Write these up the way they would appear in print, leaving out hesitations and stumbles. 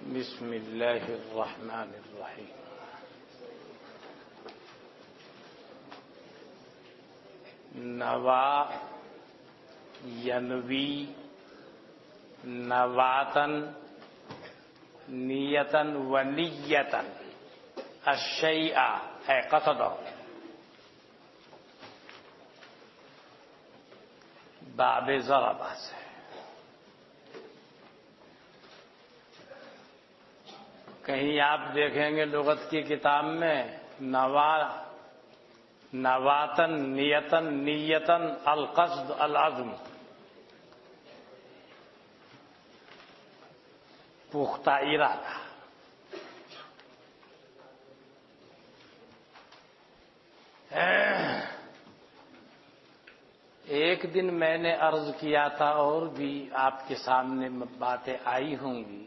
بسم اللہ الرحمن الرحیم. نوا ینوی نواتن نیتن و نیتن الشیء ہے قصدہ. باب ضربہ سے کہیں آپ دیکھیں گے لغت کی کتاب میں نواتن نیتن نیتن القصد العزم، پختہ ارادہ. ایک دن میں نے عرض کیا تھا اور بھی آپ کے سامنے باتیں آئی ہوں گی،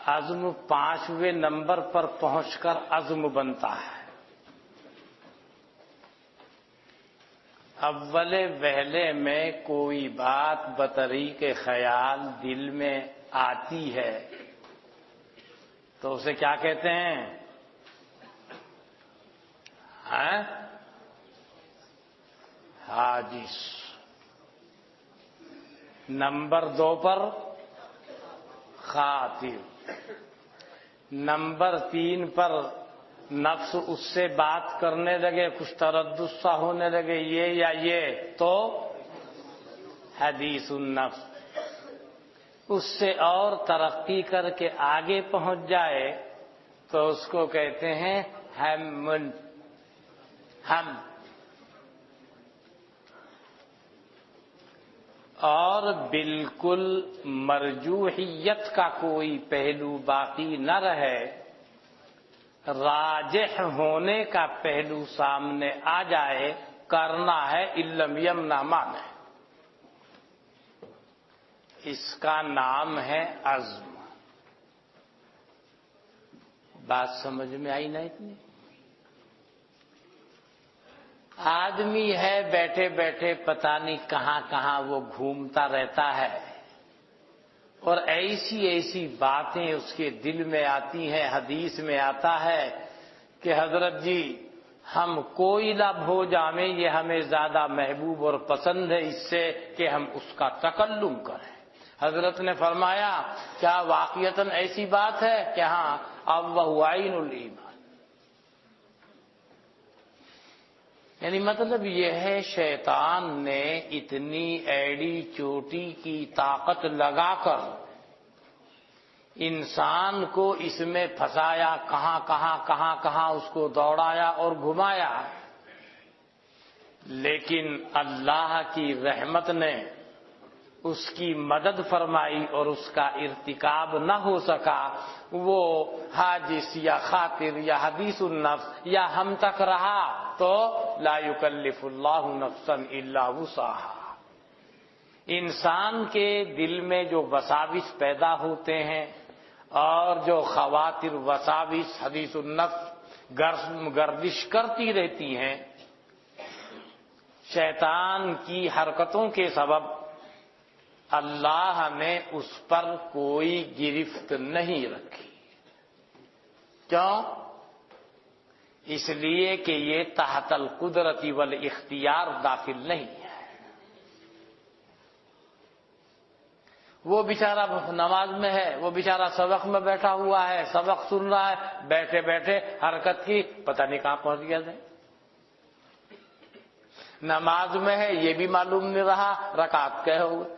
عزم 5ویں نمبر پر پہنچ کر عزم بنتا ہے. اولے وہلے میں کوئی بات بطریق خیال دل میں آتی ہے تو اسے کیا کہتے ہیں؟ حادث. نمبر 2 پر خاطر. نمبر 3 پر نفس اس سے بات کرنے لگے، کچھ تردد سا ہونے لگے، یہ یا یہ، تو حدیث النفس. اس سے اور ترقی کر کے آگے پہنچ جائے تو اس کو کہتے ہیں ہم. اور بالکل مرجوحیت کا کوئی پہلو باقی نہ رہے، راجح ہونے کا پہلو سامنے آ جائے، کرنا ہے علم یمنع مانے. اس کا نام ہے عزم. بات سمجھ میں آئی نا؟ اتنی آدمی ہے بیٹھے بیٹھے پتہ نہیں کہاں کہاں وہ گھومتا رہتا ہے، اور ایسی ایسی باتیں اس کے دل میں آتی ہیں. حدیث میں آتا ہے کہ حضرت جی ہم کوئلہ بھو جامیں، یہ ہمیں زیادہ محبوب اور پسند ہے اس سے کہ ہم اس کا تکلم کریں. حضرت نے فرمایا کیا واقعتاً ایسی بات ہے کہ ہاں اب وہ عین الایمان. یعنی مطلب یہ ہے شیطان نے اتنی ایڑی چوٹی کی طاقت لگا کر انسان کو اس میں پھنسایا، کہاں اس کو دوڑایا اور گھمایا، لیکن اللہ کی رحمت نے اس کی مدد فرمائی اور اس کا ارتکاب نہ ہو سکا. وہ حادث یا خاطر یا حدیث النفس یا ہم تک رہا تو لا یکلف اللہ نفسا الا وسعها. انسان کے دل میں جو وساوس پیدا ہوتے ہیں اور جو خواطر وساوس حدیث النفس گردش کرتی رہتی ہیں، شیطان کی حرکتوں کے سبب اللہ نے اس پر کوئی گرفت نہیں رکھی. کیوں؟ اس لیے کہ یہ تحت القدرت والاختیار داخل نہیں ہے. وہ بیچارہ نماز میں ہے، وہ بیچارہ سبق میں بیٹھا ہوا ہے، سبق سن رہا ہے، بیٹھے بیٹھے حرکت کی، پتہ نہیں کہاں پہنچ گیا تھا. نماز میں ہے یہ بھی معلوم نہیں رہا رکعت کہے ہوئے.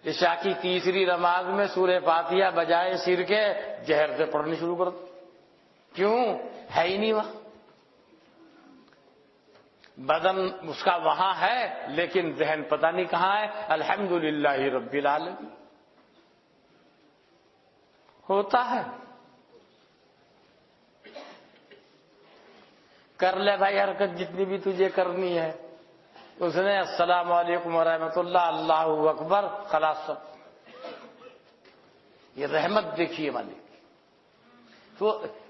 عشاء کی تیسری نماز میں سورہ فاتحہ بجائے سر کے جہر سے پڑھنی شروع کر دو. کیوں؟ ہے ہی نہیں وہاں. بدن اس کا وہاں ہے لیکن ذہن پتہ نہیں کہاں ہے. الحمدللہ رب العالمین ہوتا ہے. کر لے بھائی حرکت جتنی بھی تجھے کرنی ہے. اس نے السلام علیکم ورحمۃ اللہ، اللہ اکبر، خلاص سب. یہ رحمت دیکھیے مالک. تو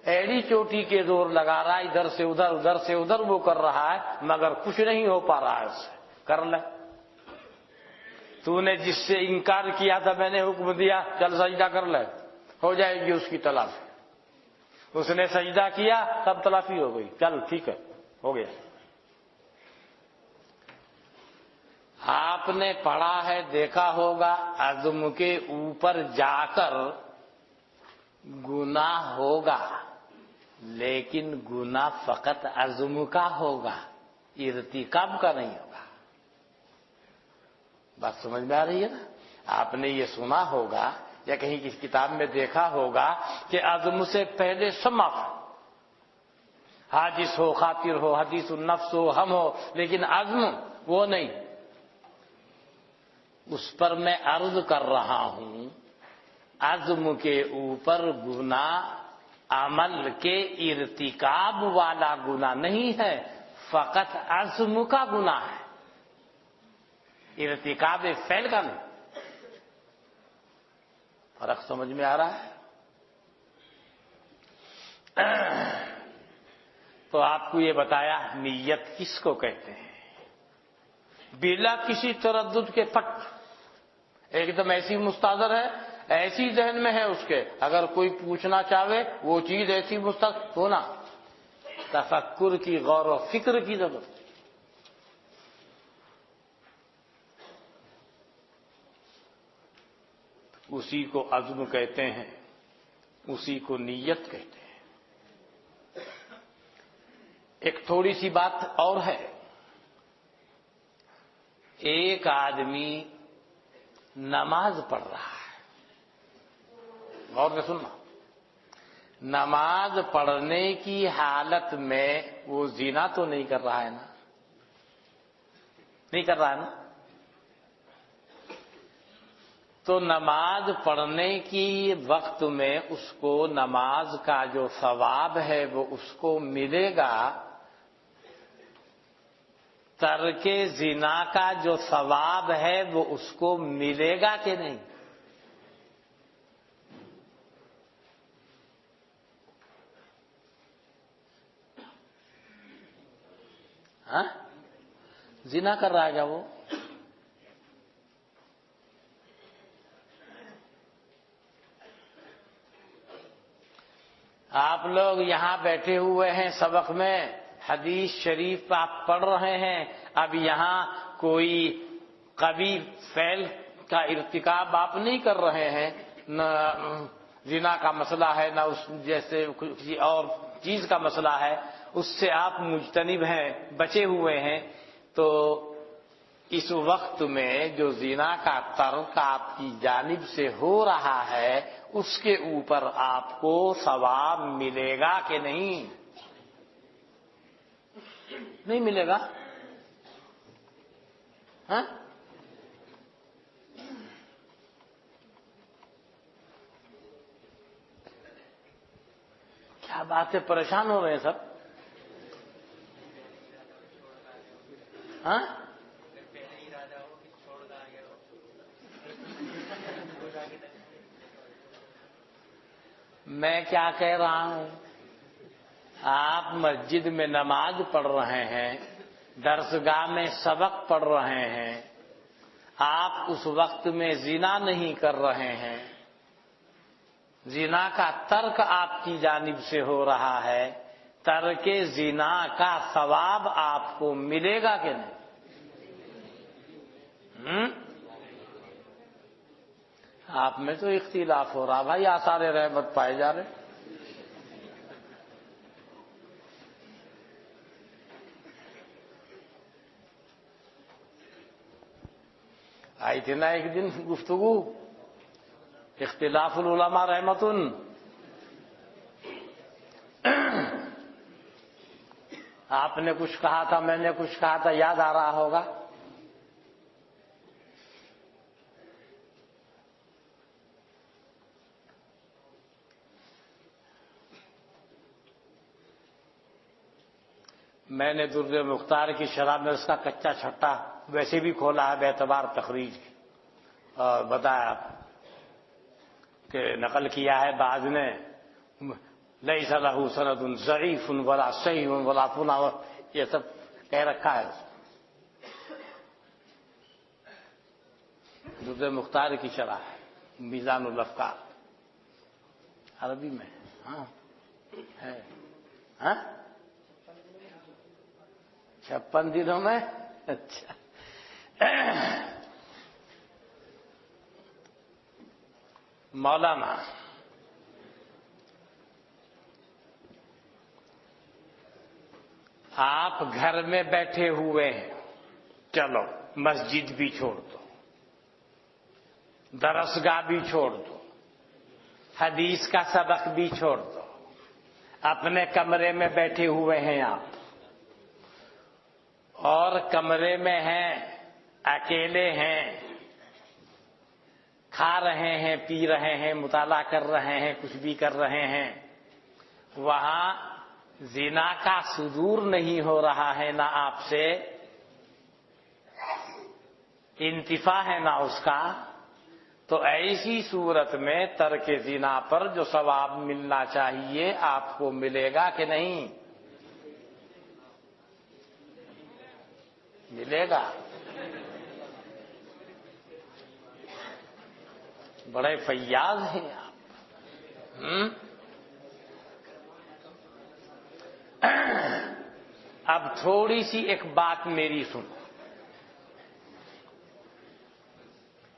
ایڑی چوٹی کے زور لگا رہا ہے، ادھر سے ادھر ادھر سے ادھر وہ کر رہا ہے، مگر کچھ نہیں ہو پا رہا ہے اس سے. کر لے. تو نے جس سے انکار کیا تھا میں نے حکم دیا چل سجدہ کر لے، ہو جائے گی اس کی تلافی۔ اس نے سجدہ کیا تب تلافی ہو گئی، چل ٹھیک ہے ہو گیا۔ آپ نے پڑھا ہے دیکھا ہوگا عزم کے اوپر جا کر گناہ ہوگا، لیکن گناہ فقط عزم کا ہوگا، ارتکاب کا نہیں ہوگا۔ بات سمجھ میں آ رہی ہے نا؟ آپ نے یہ سنا ہوگا یا کہیں کسی کتاب میں دیکھا ہوگا کہ عزم سے پہلے سب معاف، حادث ہو، خاطر ہو، حدیث النفس ہو، ہم ہو، لیکن عزم وہ نہیں۔ اس پر میں عرض کر رہا ہوں عزم کے اوپر گناہ عمل کے ارتکاب والا گناہ نہیں ہے، فقط عزم کا گناہ ہے، ارتکاب فعل کا نہیں۔ فرق سمجھ میں آ رہا ہے؟ تو آپ کو یہ بتایا نیت کس کو کہتے ہیں، بلا کسی تردد کے پٹ، ایک دم ایسی مستحضر ہے، ایسی ذہن میں ہے اس کے، اگر کوئی پوچھنا چاہے وہ چیز ایسی مستحضر ہونا، تفکر کی، غور و فکر کی ضرورت۔ اسی کو عزم کہتے ہیں، اسی کو نیت کہتے ہیں۔ ایک تھوڑی سی بات اور ہے، ایک آدمی نماز پڑھ رہا ہے، غور سے سننا، نماز پڑھنے کی حالت میں وہ زنا تو نہیں کر رہا ہے نا، نہیں کر رہا ہے نا؟ تو نماز پڑھنے کی وقت میں اس کو نماز کا جو ثواب ہے وہ اس کو ملے گا، ترک زنا کا جو ثواب ہے وہ اس کو ملے گا کہ نہیں؟ ہاں، زنا کر رہا ہے کیا وہ؟ آپ لوگ یہاں بیٹھے ہوئے ہیں سبق میں، حدیث شریف آپ پڑھ رہے ہیں، اب یہاں کوئی قبیح فعل کا ارتکاب آپ نہیں کر رہے ہیں، نہ زنا کا مسئلہ ہے، نہ اس جیسے کسی اور چیز کا مسئلہ ہے، اس سے آپ مجتنب ہیں، بچے ہوئے ہیں، تو اس وقت میں جو زنا کا ترک آپ کی جانب سے ہو رہا ہے اس کے اوپر آپ کو ثواب ملے گا کہ نہیں؟ نہیں ملے گا؟ ہاں؟ کیا بات ہے، پریشان ہو رہے ہیں سب؟ ہاں؟ میں کیا کہہ رہا ہوں، آپ مسجد میں نماز پڑھ رہے ہیں، درسگاہ میں سبق پڑھ رہے ہیں، آپ اس وقت میں زنا نہیں کر رہے ہیں، زنا کا ترک آپ کی جانب سے ہو رہا ہے، ترک زنا کا ثواب آپ کو ملے گا کہ نہیں؟ آپ میں تو اختلاف ہو رہا بھائی، آثار رحمت پائے جا رہے۔ آئی تھی نا ایک دن گفتگو، اختلاف العلماء رحمتن، آپ نے کچھ کہا تھا، میں نے کچھ کہا تھا، یاد آ رہا ہوگا۔ میں نے در مختار کی شرح میں اس کا کچا چھٹا ویسے بھی کھولا ہے بے اعتبار تخریج کی، اور بتایا کہ نقل کیا ہے بعض نے، لیس لہ سند ضعیف ولا صحیح ولا فنا، یہ سب کہہ رکھا ہے۔ در مختار کی شرح ہے، میزان الافکار، عربی میں ہاں ہے، ہاں 56 دنوں میں، اچھا مولانا آپ گھر میں بیٹھے ہوئے ہیں، چلو مسجد بھی چھوڑ دو، درسگاہ بھی چھوڑ دو، حدیث کا سبق بھی چھوڑ دو، اپنے کمرے میں بیٹھے ہوئے ہیں آپ، اور کمرے میں ہیں، اکیلے ہیں، کھا رہے ہیں، پی رہے ہیں، مطالعہ کر رہے ہیں، کچھ بھی کر رہے ہیں، وہاں زنا کا صدور نہیں ہو رہا ہے، نہ آپ سے انتفاع ہے نہ اس کا، تو ایسی صورت میں ترک زنا پر جو ثواب ملنا چاہیے آپ کو ملے گا کہ نہیں؟ ملے گا؟ بڑے فیاض ہیں آپ۔ اب تھوڑی سی ایک بات میری سنو،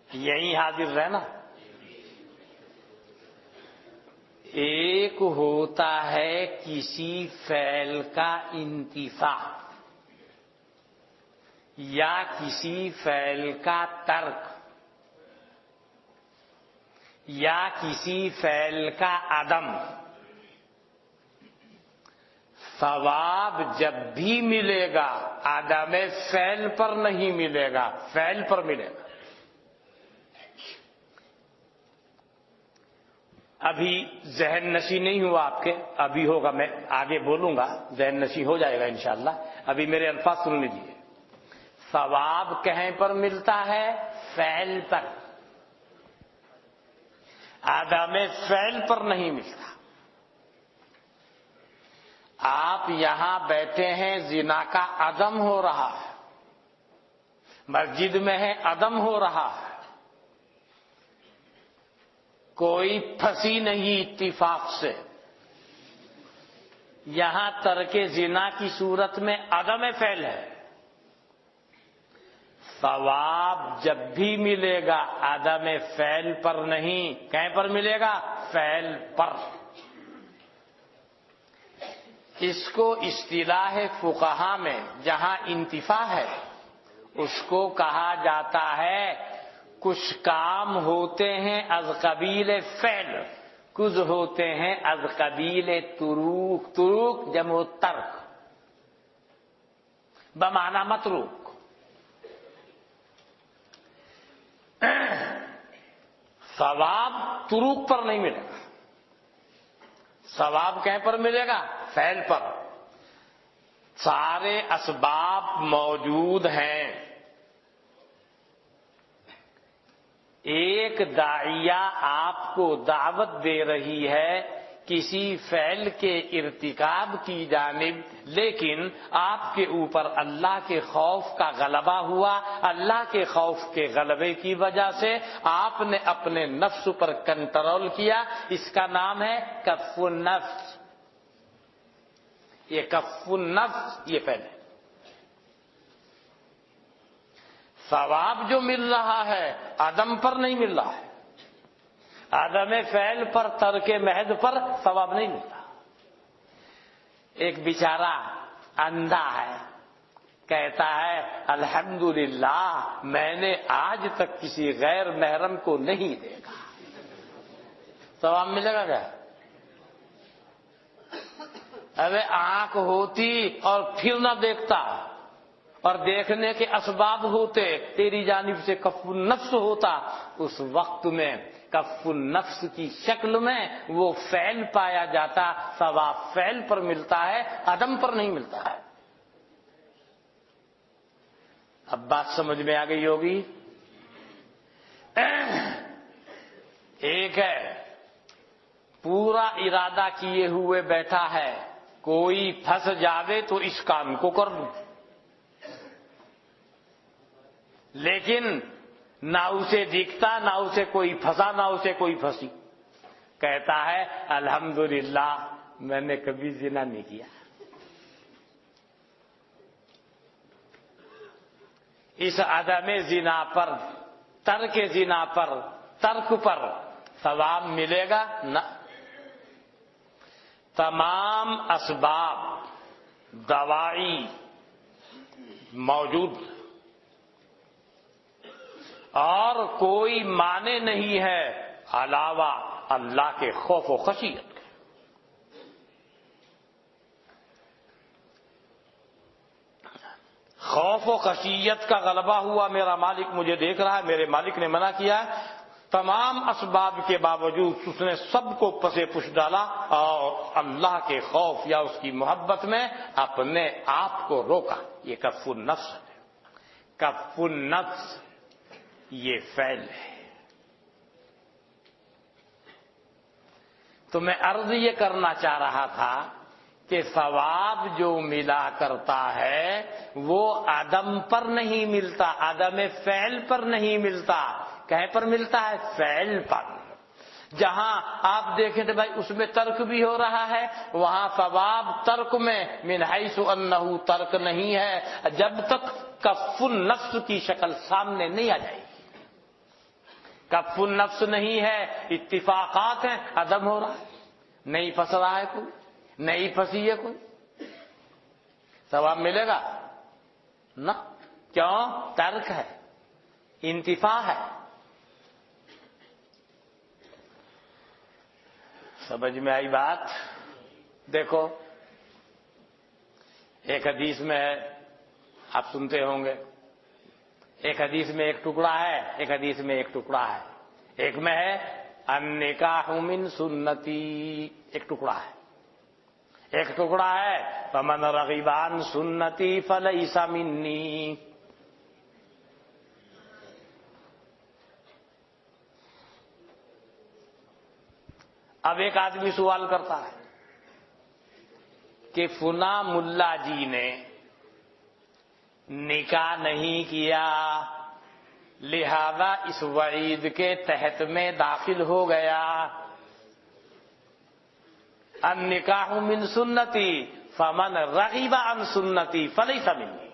یہیں حاضر رہنا۔ ایک ہوتا ہے کسی فعل کا انتفاع یا کسی فعل کا ترک یا کسی فعل کا عدم، ثواب جب بھی ملے گا عدم فعل پر نہیں ملے گا، فعل پر ملے گا۔ ابھی ذہن نشی نہیں ہوا آپ کے، ابھی ہوگا، میں آگے بولوں گا، ذہن نشی ہو جائے گا انشاءاللہ۔ ابھی میرے الفاظ سن لیجیے۔ ثواب کہیں پر ملتا ہے؟ فعل پر، عدم فعل پر نہیں ملتا۔ آپ یہاں بیٹھے ہیں، زنا کا عدم ہو رہا ہے، مسجد میں ہے، عدم ہو رہا ہے، کوئی پھنسی نہیں اتفاق سے، یہاں ترک زنا کی صورت میں عدم فعل ہے، ثواب جب بھی ملے گا عدم فعل پر نہیں، کہیں پر ملے گا؟ فعل پر۔ اس کو اصطلاح فقہا میں جہاں انتفاع ہے اس کو کہا جاتا ہے کچھ کام ہوتے ہیں از قبیل فعل، کچھ ہوتے ہیں از قبیل تروک، تروک جمع ترک بمعنی متروک۔ ثواب تروک پر نہیں ملے گا، ثواب کہیں پر ملے گا؟ فعل پر۔ سارے اسباب موجود ہیں، ایک داعیہ آپ کو دعوت دے رہی ہے کسی فعل کے ارتکاب کی جانب، لیکن آپ کے اوپر اللہ کے خوف کا غلبہ ہوا، اللہ کے خوف کے غلبے کی وجہ سے آپ نے اپنے نفس پر کنٹرول کیا، اس کا نام ہے کف النفس۔ یہ کف النفس یہ فعل ہے۔ ثواب جو مل رہا ہے عدم پر نہیں مل رہا ہے، عدم فعل پر، ترک محض پر ثواب نہیں ملتا۔ ایک بیچارہ اندھا ہے، کہتا ہے الحمدللہ میں نے آج تک کسی غیر محرم کو نہیں دیکھا، ثواب ملے گا کیا؟ ارے آنکھ ہوتی اور پھر نہ دیکھتا، اور دیکھنے کے اسباب ہوتے، تیری جانب سے کف النفس ہوتا، اس وقت میں کف النفس کی شکل میں وہ فعل پایا جاتا، ثواب فعل پر ملتا ہے، عدم پر نہیں ملتا ہے۔ اب بات سمجھ میں آ گئی ہوگی۔ ایک ہے پورا ارادہ کیے ہوئے بیٹھا ہے، کوئی پھنس جاوے تو اس کام کو کر لوں، لیکن نہ اسے دکھتا، نہ اسے کوئی پھنسا، نہ اسے کوئی پھنسی، کہتا ہے الحمدللہ میں نے کبھی زنا نہیں کیا۔ اس عدم زنا پر، ترک زنا پر، ترک پر ثواب ملے گا؟ نہ۔ تمام اسباب دوائی موجود اور کوئی معنی نہیں ہے علاوہ اللہ کے خوف و خشیت کے۔ خوف و خشیت کا غلبہ ہوا، میرا مالک مجھے دیکھ رہا ہے، میرے مالک نے منع کیا ہے، تمام اسباب کے باوجود اس نے سب کو پسے پش ڈالا اور اللہ کے خوف یا اس کی محبت میں اپنے آپ کو روکا۔ یہ کف النفس ہے۔ کف النفس یہ فعل ہے۔ تو میں عرض یہ کرنا چاہ رہا تھا کہ ثواب جو ملا کرتا ہے وہ عدم پر نہیں ملتا، عدم فعل پر نہیں ملتا۔ کہیں پر ملتا ہے؟ فعل پر۔ جہاں آپ دیکھیں تو بھائی اس میں ترک بھی ہو رہا ہے، وہاں ثواب ترک میں من حیث انہ ترک نہیں ہے، جب تک کف النفس کی شکل سامنے نہیں آ جائے گی۔ کف النفس نہیں ہے، اتفاقات ہیں، عدم ہو رہا ہے، نہیں پھنس رہا ہے کوئی، نہیں پھنسی ہے کوئی، ثواب ملے گا؟ نہ۔ کیوں؟ ترک ہے، انتفاع ہے۔ سمجھ میں آئی بات؟ دیکھو ایک حدیث میں ہے، آپ سنتے ہوں گے، ایک حدیث میں ایک ٹکڑا ہے، ایک حدیث میں ایک ٹکڑا ہے۔ ایک میں ہے النکاح من سنتی، ایک ٹکڑا ہے، ایک ٹکڑا ہے فمن رغب عن سنتی فلیس منی۔ اب ایک آدمی سوال کرتا ہے کہ فلاں ملا جی نے نکاح نہیں کیا لہذا اس وعید کے تحت میں داخل ہو گیا، النکاح من سنتی فمن رغب عن سنتی فلیس منی۔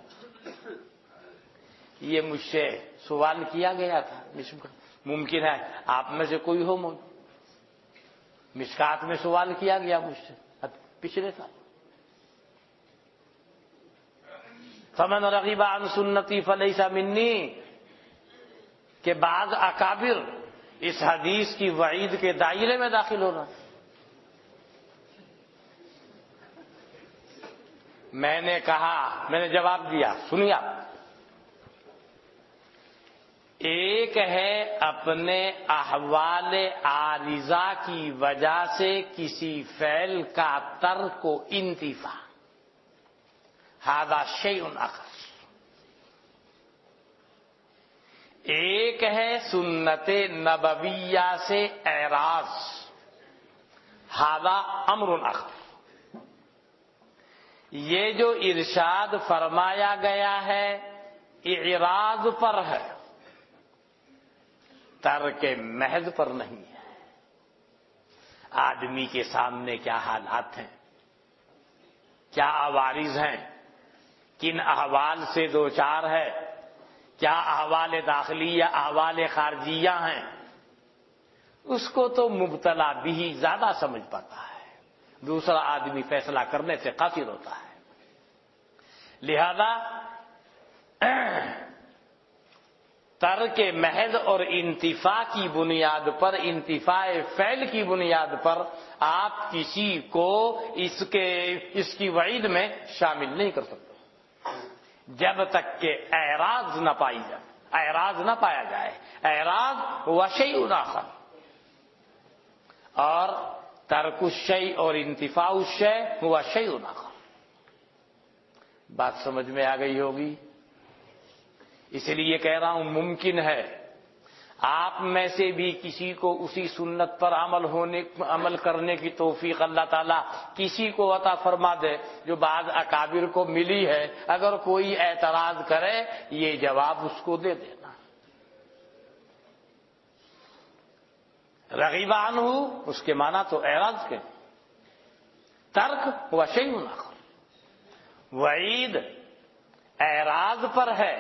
یہ مجھ سے سوال کیا گیا تھا، ممکن ہے آپ میں سے کوئی ہو موجود، مشکات میں سوال کیا گیا مجھ سے پچھلے سال، فمن رغب عن سنتی فلیس منی، کہ بعض اکابر اس حدیث کی وعید کے دائرے میں داخل ہو رہا۔ میں نے کہا، میں نے جواب دیا، سنیے آپ، ایک ہے اپنے احوال عارضہ کی وجہ سے کسی فعل کا ترک و انتفاع، ھذا شیء آخر۔ ایک ہے سنت نبویہ سے اعراض، ھذا امر آخر۔ یہ جو ارشاد فرمایا گیا ہے اعراض پر ہے، ترک محض پر نہیں ہے۔ آدمی کے سامنے کیا حالات ہیں، کیا عوارض ہیں، کن احوال سے دو چار ہے، کیا احوال داخلی یا احوال خارجیہ ہیں، اس کو تو مبتلا بھی زیادہ سمجھ پاتا ہے، دوسرا آدمی فیصلہ کرنے سے قاصر ہوتا ہے۔ لہذا ترک محض اور انتفاع کی بنیاد پر، انتفاع فعل کی بنیاد پر آپ کسی کو اس کی وعید میں شامل نہیں کر سکتے جب تک کہ اعراض نہ پائی جائے، اعراض نہ پایا جائے۔ اعراض ہوا شیء آخر، اور ترک الشیء اور انتفاع الشیء ہوا شیء آخر۔ بات سمجھ میں آ گئی ہوگی؟ اس لیے کہہ رہا ہوں ممکن ہے آپ میں سے بھی کسی کو اسی سنت پر عمل کرنے کی توفیق اللہ تعالیٰ کسی کو عطا فرما دے جو بعض اکابر کو ملی ہے۔ اگر کوئی اعتراض کرے یہ جواب اس کو دے دینا، رغیب عنہ اس کے معنی تو اعراض کے، ترک و شیء آخر، وعید اعراض پر ہے،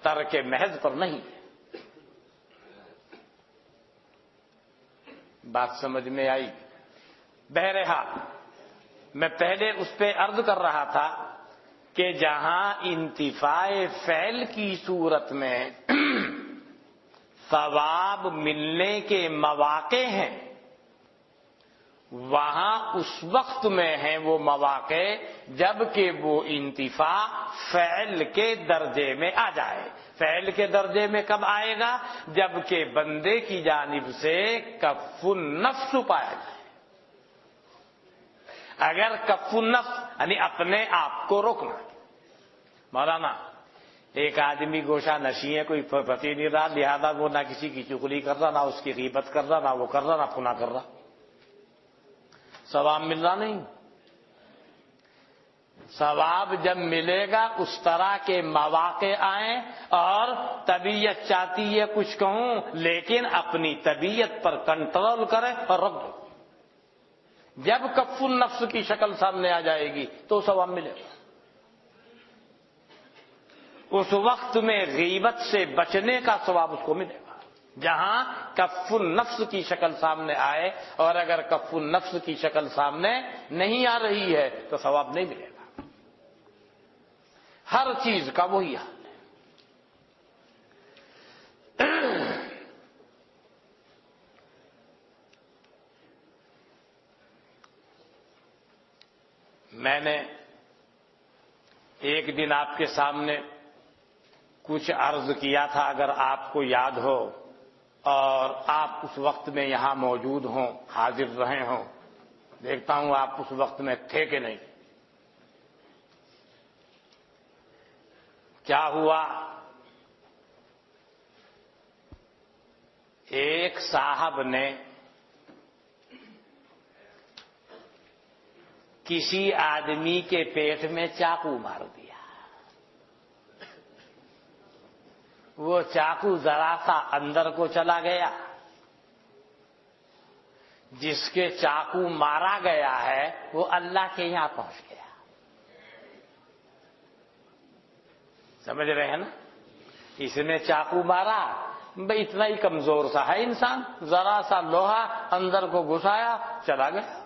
ترک محض پر نہیں ہے۔ بات سمجھ میں آئی؟ بہرحال میں پہلے اس پہ عرض کر رہا تھا کہ جہاں انتفاع فعل کی صورت میں ثواب ملنے کے مواقع ہیں، وہاں اس وقت میں ہیں وہ مواقع جب کہ وہ انتفاع فعل کے درجے میں آ جائے۔ فعل کے درجے میں کب آئے گا؟ جب کہ بندے کی جانب سے کف النفس پایا جائے۔ اگر کف النفس یعنی اپنے آپ کو روکنا، مولانا ایک آدمی گوشہ نشیں ہے، کوئی پتہ نہیں رہا، لہذا وہ نہ کسی کی چغلی کر رہا، نہ اس کی غیبت کر رہا، نہ وہ کر رہا، نہ پھنا کر رہا، ثواب مل رہا نہیں۔ ثواب جب ملے گا اس طرح کے مواقع آئیں اور طبیعت چاہتی ہے کچھ کہوں لیکن اپنی طبیعت پر کنٹرول کرے اور رکھ دو۔ جب کف النفس کی شکل سامنے آ جائے گی تو ثواب ملے گا۔ اس وقت میں غیبت سے بچنے کا ثواب اس کو ملے گا جہاں کف النفس کی شکل سامنے آئے، اور اگر کف النفس کی شکل سامنے نہیں آ رہی ہے تو ثواب نہیں ملے گا۔ ہر چیز کا وہی حال ہے۔ میں نے ایک دن آپ کے سامنے کچھ عرض کیا تھا، اگر آپ کو یاد ہو اور آپ اس وقت میں یہاں موجود ہوں، حاضر رہے ہوں، دیکھتا ہوں آپ اس وقت میں تھے کہ نہیں۔ کیا ہوا؟ ایک صاحب نے کسی آدمی کے پیٹ میں چاقو مار دیا۔ وہ چاقو ذرا سا اندر کو چلا گیا، جس کے چاقو مارا گیا ہے وہ اللہ کے یہاں پہنچ گیا۔ سمجھ رہے ہیں نا؟ اس نے چاقو مارا، بھئی اتنا ہی کمزور سا ہے انسان، ذرا سا لوہا اندر کو گھسایا، چلا گیا۔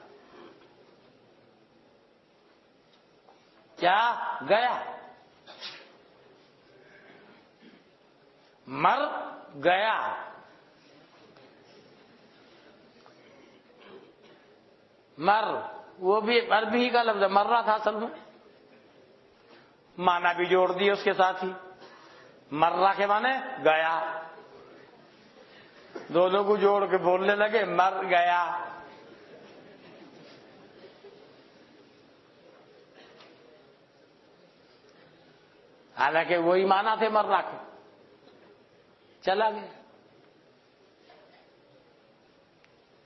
کیا گیا؟ مر گیا۔ مر وہ بھی عربی کا لفظ ہے، مر رہا تھا اصل میں، معنی بھی جوڑ دیے اس کے ساتھ ہی۔ مرہ کے معنی گیا، دونوں کو جوڑ کے بولنے لگے مر گیا۔ حالانکہ وہی معنی تھے مرہ کے، چلا گیا۔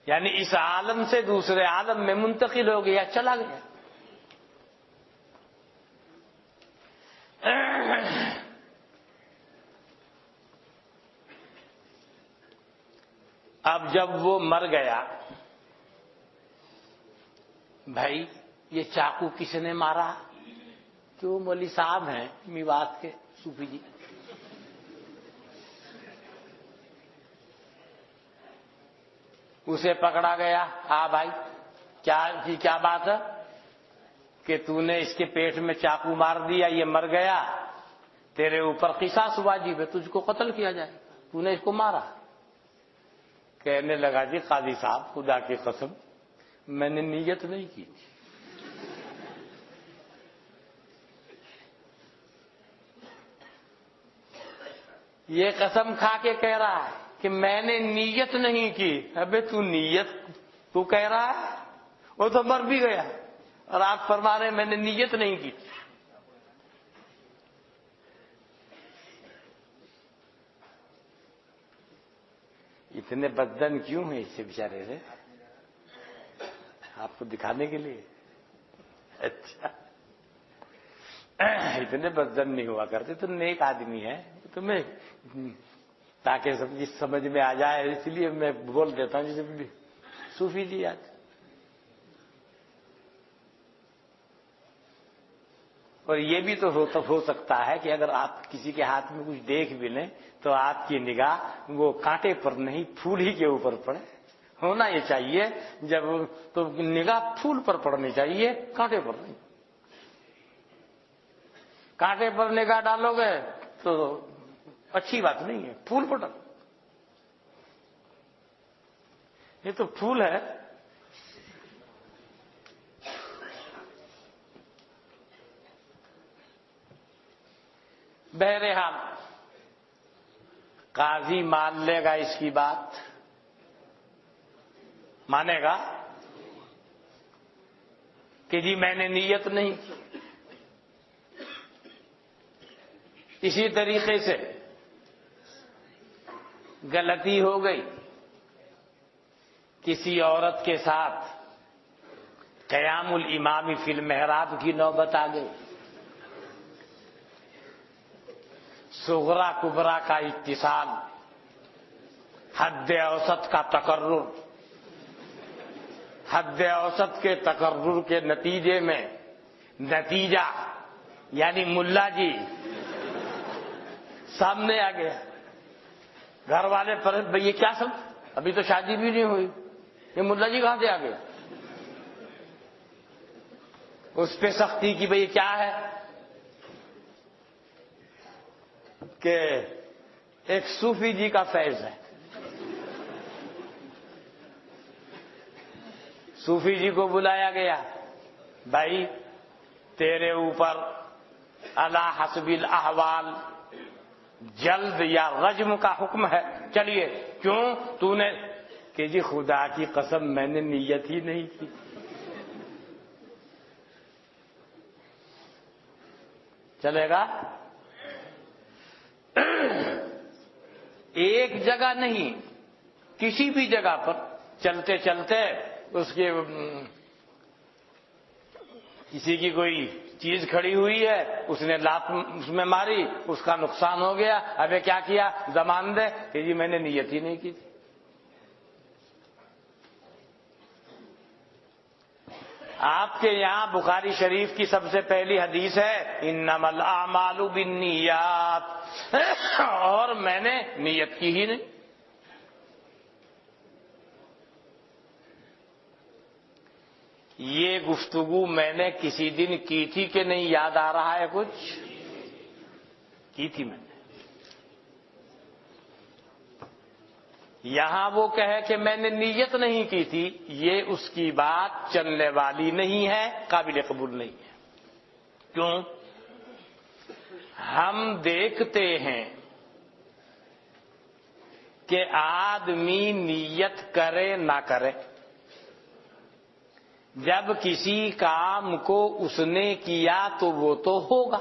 یعنی اس عالم سے دوسرے عالم میں منتقل ہو گیا، چلا گیا۔ اب جب وہ مر گیا، بھائی یہ چاقو کس نے مارا؟ جو مولوی صاحب ہیں میوات کے صوفی جی، اسے پکڑا گیا۔ ہاں بھائی کیا بات ہے کہ تو نے اس کے پیٹ میں چاقو مار دیا، یہ مر گیا، تیرے اوپر قصاص واجب ہے، تجھ کو قتل کیا جائے، تو نے اس کو مارا۔ کہنے لگا جی قاضی صاحب خدا کی قسم میں نے نیت نہیں کی، یہ قسم کھا کے کہہ رہا ہے کہ میں نے نیت نہیں کی۔ ابے تو نیت تو کہہ رہا ہے، وہ تو مر بھی گیا اور آپ فرما رہے ہیں میں نے نیت نہیں کی۔ اتنے بدن کیوں ہیں اس سے بیچارے سے؟ آپ کو دکھانے کے لیے؟ اچھا اتنے بدن نہیں ہوا کرتے، تو نیک آدمی ہے، تمہیں تاکہ سب چیز سمجھ میں آ جائے، اس لیے میں بول دیتا ہوں جب بھی صوفی جی آتے. اور یہ بھی تو ہو سکتا ہے کہ اگر آپ کسی کے ہاتھ میں کچھ دیکھ بھی لیں تو آپ کی نگاہ وہ کانٹے پر نہیں پھول ہی کے اوپر پڑے. ہونا یہ چاہیے جب تو نگاہ پھول پر پڑنی چاہیے، کانٹے پر نہیں. کانٹے پر نگاہ ڈالو گے تو اچھی بات نہیں ہے. پھول پر ڈالو، یہ تو پھول ہے. بہرحال قاضی مان لے گا اس کی بات، مانے گا کہ جی میں نے نیت نہیں کی. اسی طریقے سے غلطی ہو گئی، کسی عورت کے ساتھ قیام الامام فی المحراب کی نوبت آ گئی، صغرا کبرا کا اتصال، حد اوسط کا تقرر، حد اوسط کے تقرر کے نتیجے میں نتیجہ یعنی ملا جی سامنے آ گیا. گھر والے پر بھئی یہ کیا سب، ابھی تو شادی بھی نہیں ہوئی، یہ ملا جی کہاں سے آ گیا. اس پہ سختی کی بھئی کیا ہے کہ ایک صوفی جی کا فیض ہے. صوفی جی کو بلایا گیا، بھائی تیرے اوپر علی حسب الاحوال جلد یا رجم کا حکم ہے. چلیے کیوں تو نے کہ جی خدا کی قسم میں نے نیت ہی نہیں کی. چلے گا؟ ایک جگہ نہیں، کسی بھی جگہ پر چلتے چلتے اس کے کسی کی کوئی چیز کھڑی ہوئی ہے، اس نے لات اس میں ماری، اس کا نقصان ہو گیا. ابے کیا کیا؟ زمان دے کہ جی میں نے نیت ہی نہیں کی تھی. آپ کے یہاں بخاری شریف کی سب سے پہلی حدیث ہے انما الاعمال بالنیات، اور میں نے نیت کی ہی نہیں. یہ گفتگو میں نے کسی دن کی تھی کہ نہیں، یاد آ رہا ہے کچھ؟ کی تھی میں نے. یہاں وہ کہے کہ میں نے نیت نہیں کی تھی، یہ اس کی بات چلنے والی نہیں ہے، قابل قبول نہیں ہے. کیوں؟ ہم دیکھتے ہیں کہ آدمی نیت کرے نہ کرے، جب کسی کام کو اس نے کیا تو وہ تو ہوگا.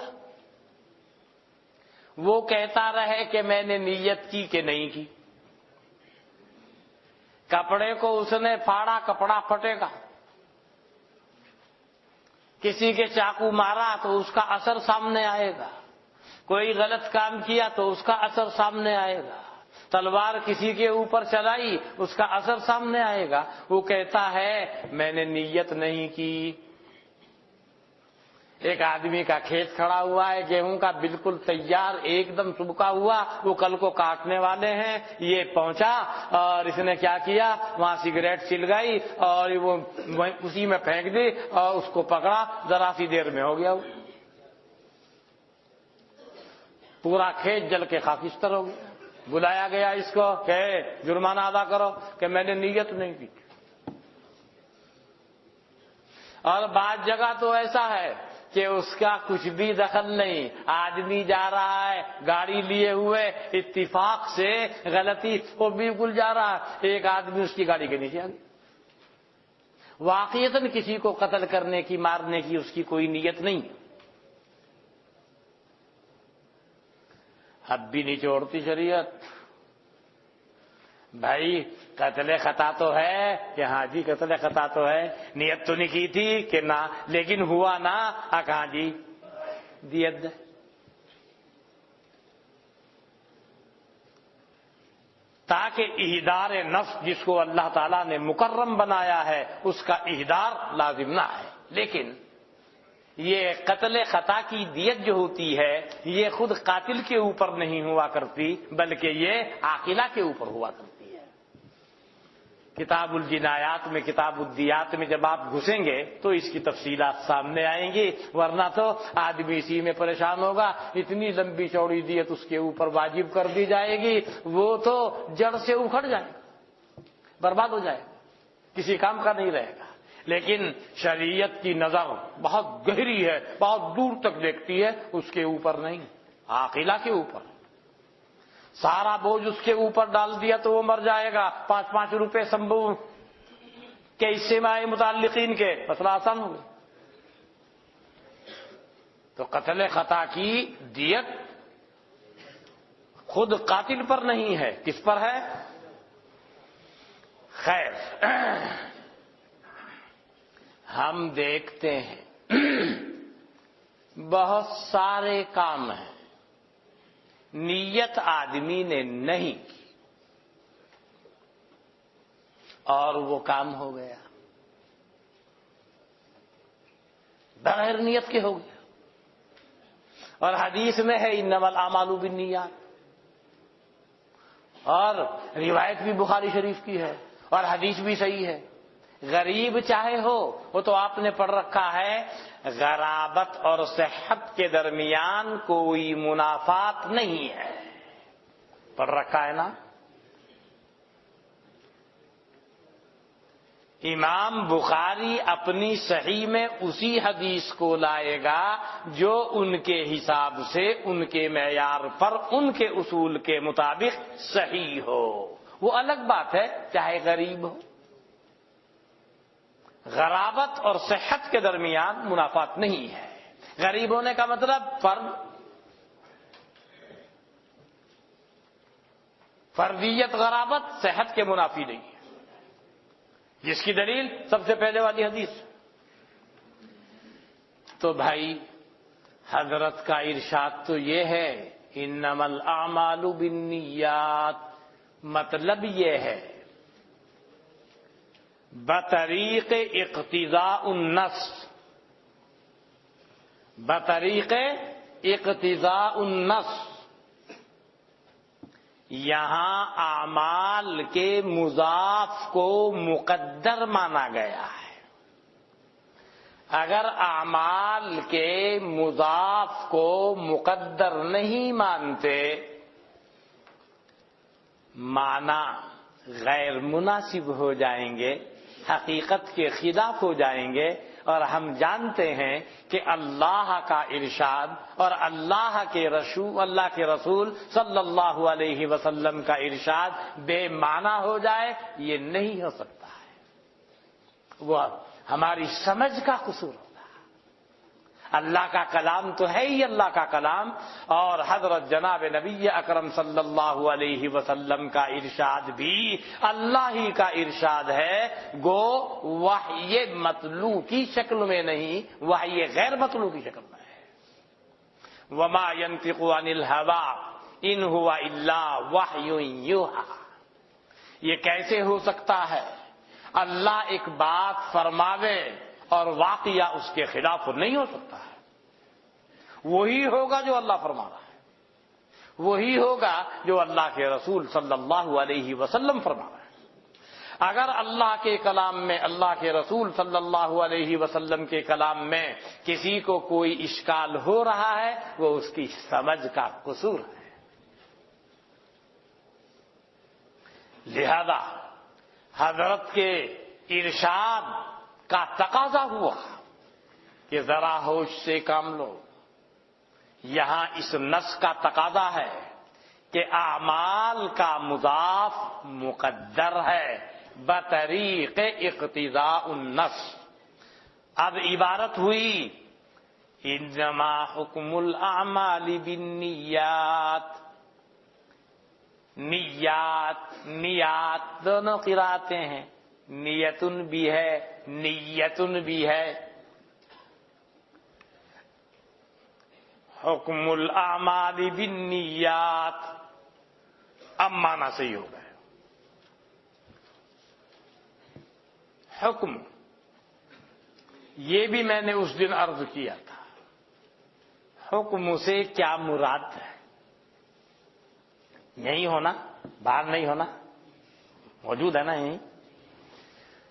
وہ کہتا رہے کہ میں نے نیت کی کہ نہیں کی. کپڑے کو اس نے پھاڑا، کپڑا پھٹے گا. کسی کے چاقو مارا تو اس کا اثر سامنے آئے گا. کوئی غلط کام کیا تو اس کا اثر سامنے آئے گا. تلوار کسی کے اوپر چلائی، اس کا اثر سامنے آئے گا. وہ کہتا ہے میں نے نیت نہیں کی. ایک آدمی کا کھیت کھڑا ہوا ہے گیہوں کا، بالکل تیار، ایک دم چبکا ہوا، وہ کل کو کاٹنے والے ہیں. یہ پہنچا اور اس نے کیا کیا، وہاں سگریٹ سلگائی اور وہ اسی میں پھینک دی اور اس کو پکڑا، ذرا سی دیر میں ہو گیا. وہ پورا کھیت جل کے خاکستر ہو گیا. بلایا گیا اس کو کہ جرمانہ ادا کرو، کہ میں نے نیت نہیں کی. اور بعض جگہ تو ایسا ہے کہ اس کا کچھ بھی دخل نہیں، آدمی جا رہا ہے گاڑی لیے ہوئے، اتفاق سے غلطی وہ بالکل جا رہا ہے، ایک آدمی اس کی گاڑی کے نیچے آ گیا. واقعتاً کسی کو قتل کرنے کی، مارنے کی اس کی کوئی نیت نہیں. اب بھی نہیں چھوڑتی شریعت. بھائی قتل خطا تو ہے کہ ہاں جی قتل خطا تو ہے، نیت تو نہیں کی تھی کہ نہ، لیکن ہوا نا، کہاں جی دیت دے. تاکہ اہدار نفس جس کو اللہ تعالیٰ نے مکرم بنایا ہے اس کا اہدار لازم نہ ہے. لیکن یہ قتل خطا کی دیت جو ہوتی ہے یہ خود قاتل کے اوپر نہیں ہوا کرتی بلکہ یہ عاقلہ کے اوپر ہوا کرتی ہے. کتاب الجنایات میں، کتاب الدیات میں جب آپ گھسیں گے تو اس کی تفصیلات سامنے آئیں گی، ورنہ تو آدمی اسی میں پریشان ہوگا. اتنی لمبی چوڑی دیت اس کے اوپر واجب کر دی جائے گی، وہ تو جڑ سے اکھڑ جائے گا، برباد ہو جائے گا، کسی کام کا نہیں رہے گا. لیکن شریعت کی نظر بہت گہری ہے، بہت دور تک دیکھتی ہے، اس کے اوپر نہیں، عاقلہ کے اوپر. سارا بوجھ اس کے اوپر ڈال دیا تو وہ مر جائے گا. 5 روپے سمبو کے حصے میں آئے متعلقین کے، مسئلہ آسان ہو گیا. تو قتل خطا کی دیت خود قاتل پر نہیں ہے، کس پر ہے؟ خیر، ہم دیکھتے ہیں بہت سارے کام ہیں نیت آدمی نے نہیں کی اور وہ کام ہو گیا، بغیر نیت کے ہو گیا. اور حدیث میں ہے انما الاعمال بالنیات، اور روایت بھی بخاری شریف کی ہے اور حدیث بھی صحیح ہے. غریب چاہے ہو، وہ تو آپ نے پڑھ رکھا ہے، غرابت اور صحت کے درمیان کوئی منافات نہیں ہے، پڑھ رکھا ہے نا. امام بخاری اپنی صحیح میں اسی حدیث کو لائے گا جو ان کے حساب سے، ان کے معیار پر، ان کے اصول کے مطابق صحیح ہو. وہ الگ بات ہے چاہے غریب ہو. غرابت اور صحت کے درمیان منافات نہیں ہے. غریب ہونے کا مطلب فردیت غرابت صحت کے منافی نہیں ہے، جس کی دلیل سب سے پہلے والی حدیث. تو بھائی حضرت کا ارشاد تو یہ ہے انما الاعمال بالنیات، مطلب یہ ہے بطریق اقتضاء النص، بطریق اقتضاء النص، یہاں اعمال کے مضاف کو مقدر مانا گیا ہے. اگر اعمال کے مضاف کو مقدر نہیں مانتے، معنی غیر مناسب ہو جائیں گے، حقیقت کے خلاف ہو جائیں گے. اور ہم جانتے ہیں کہ اللہ کا ارشاد اور اللہ کے رسول صلی اللہ علیہ وسلم کا ارشاد بے معنی ہو جائے، یہ نہیں ہو سکتا ہے. وہ ہماری سمجھ کا قصور ہوگا. اللہ کا کلام تو ہے ہی اللہ کا کلام، اور حضرت جناب نبی اکرم صلی اللہ علیہ وسلم کا ارشاد بھی اللہ ہی کا ارشاد ہے، گو وحی مطلوع کی شکل میں نہیں، وحی غیر مطلوع کی شکل میں ہے. وما ينطق عن الهوى ان هو الا وحی یوحی. یہ کیسے ہو سکتا ہے اللہ ایک بات فرماوے اور واقعہ اس کے خلاف نہیں ہو سکتا ہے. وہی ہوگا جو اللہ فرما رہا ہے، وہی ہوگا جو اللہ کے رسول صلی اللہ علیہ وسلم فرما رہا ہے. اگر اللہ کے کلام میں، اللہ کے رسول صلی اللہ علیہ وسلم کے کلام میں کسی کو کوئی اشکال ہو رہا ہے، وہ اس کی سمجھ کا قصور ہے. لہذا حضرت کے ارشاد کا تقاضا ہوا کہ ذرا ہوش سے کام لو. یہاں اس نص کا تقاضا ہے کہ اعمال کا مضاف مقدر ہے بطریق اقتضاء النص. اب عبارت ہوئی انما حکم الاعمال بالنیات. نیات دونوں قراتیں ہیں، نیتن بھی ہے نیتن بھی ہے. حکم الاعمال بالنیات اب معنی صحیح ہو گئے. حکم، یہ بھی میں نے اس دن عرض کیا تھا، حکم سے کیا مراد ہے؟ یہی ہونا، باہر نہیں ہونا، موجود ہے نا یہیں۔